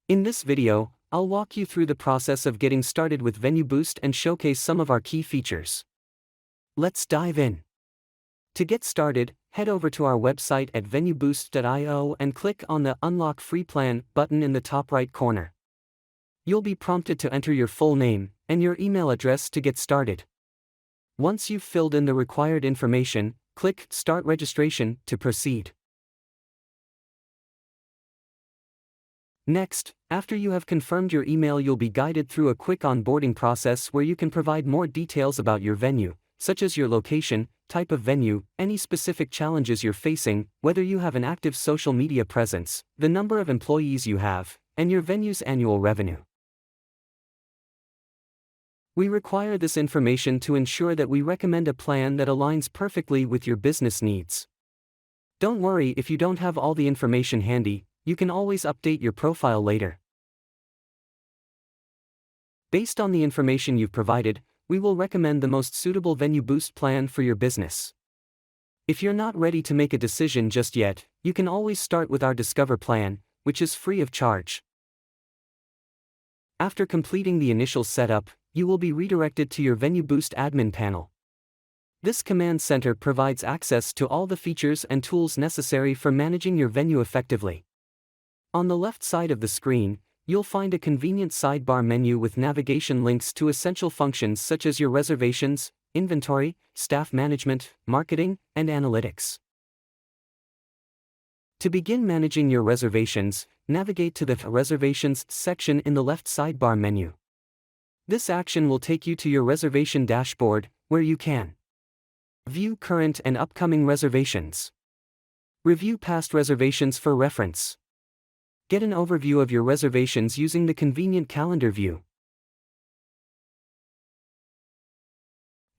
In this video, I'll walk you through the process of getting started with VenueBoost and showcase some of our key features. Let's dive in. To get started, head over to our website at venueboost.io and click on the Unlock Free Plan button in the top right corner. You'll be prompted to enter your full name and your email address to get started. Once you've filled in the required information, click Start Registration to proceed. Next, after you have confirmed your email, you'll be guided through a quick onboarding process where you can provide more details about your venue, such as your location, type of venue, any specific challenges you're facing, whether you have an active social media presence, the number of employees you have, and your venue's annual revenue. We require this information to ensure that we recommend a plan that aligns perfectly with your business needs. Don't worry if you don't have all the information handy. You can always update your profile later. Based on the information you've provided, we will recommend the most suitable VenueBoost plan for your business. If you're not ready to make a decision just yet, you can always start with our Discover plan, which is free of charge. After completing the initial setup, you will be redirected to your VenueBoost Admin Panel. This command center provides access to all the features and tools necessary for managing your venue effectively. On the left side of the screen, you'll find a convenient sidebar menu with navigation links to essential functions such as your reservations, inventory, staff management, marketing, and analytics. To begin managing your reservations, navigate to the Reservations section in the left sidebar menu. This action will take you to your reservation dashboard, where you can view current and upcoming reservations, review past reservations for reference, get an overview of your reservations using the convenient calendar view.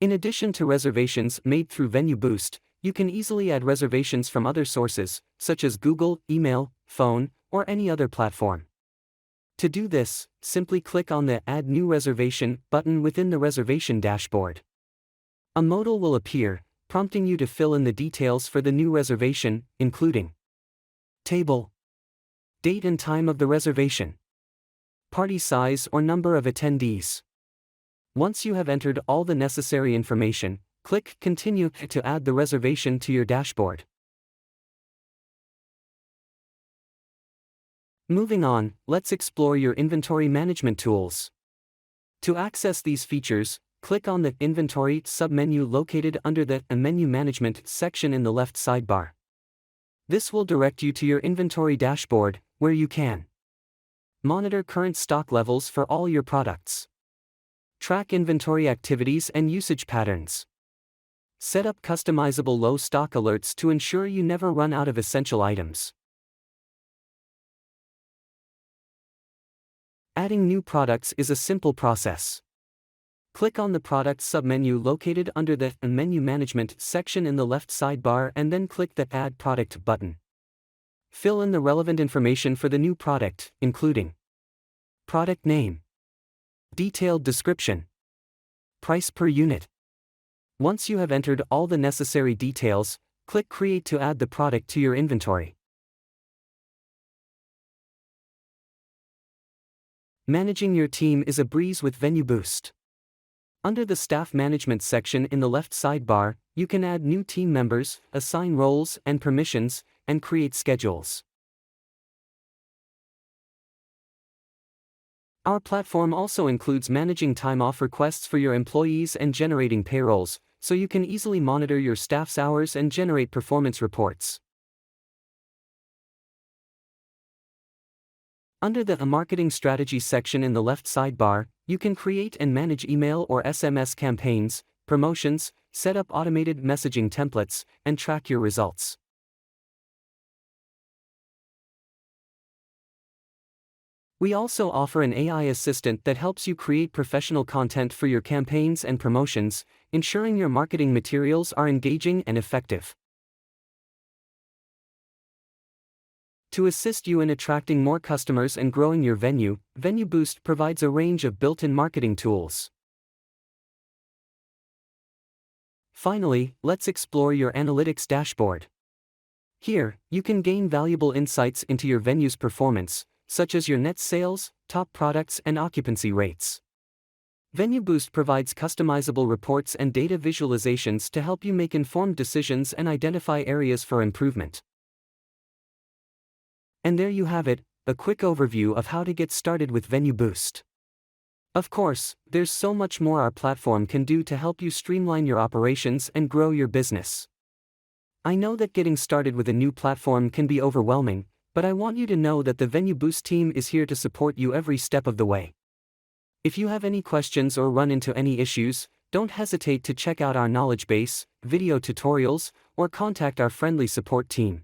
In addition to reservations made through VenueBoost, you can easily add reservations from other sources, such as Google, email, phone, or any other platform. To do this, simply click on the Add New Reservation button within the reservation dashboard. A modal will appear, prompting you to fill in the details for the new reservation, including table, date and time of the reservation, party size or number of attendees. Once you have entered all the necessary information, click Continue to add the reservation to your dashboard. Moving on, let's explore your inventory management tools. To access these features, click on the Inventory submenu located under the Menu Management section in the left sidebar. This will direct you to your inventory dashboard, where you can monitor current stock levels for all your products, track inventory activities and usage patterns, set up customizable low stock alerts to ensure you never run out of essential items. Adding new products is a simple process. Click on the Product submenu located under the Menu Management section in the left sidebar and then click the Add Product button. Fill in the relevant information for the new product, including product name, detailed description, price per unit. Once you have entered all the necessary details, click Create to add the product to your inventory. Managing your team is a breeze with VenueBoost. Under the Staff Management section in the left sidebar, you can add new team members, assign roles and permissions, and create schedules. Our platform also includes managing time-off requests for your employees and generating payrolls, so you can easily monitor your staff's hours and generate performance reports. Under the Marketing Strategy section in the left sidebar, you can create and manage email or SMS campaigns, promotions, set up automated messaging templates, and track your results. We also offer an AI assistant that helps you create professional content for your campaigns and promotions, ensuring your marketing materials are engaging and effective. To assist you in attracting more customers and growing your venue, VenueBoost provides a range of built-in marketing tools. Finally, let's explore your analytics dashboard. Here, you can gain valuable insights into your venue's performance, such as your net sales, top products, and occupancy rates. VenueBoost provides customizable reports and data visualizations to help you make informed decisions and identify areas for improvement. And there you have it, a quick overview of how to get started with VenueBoost. Of course, there's so much more our platform can do to help you streamline your operations and grow your business. I know that getting started with a new platform can be overwhelming, but I want you to know that the VenueBoost team is here to support you every step of the way. If you have any questions or run into any issues, don't hesitate to check out our knowledge base, video tutorials, or contact our friendly support team.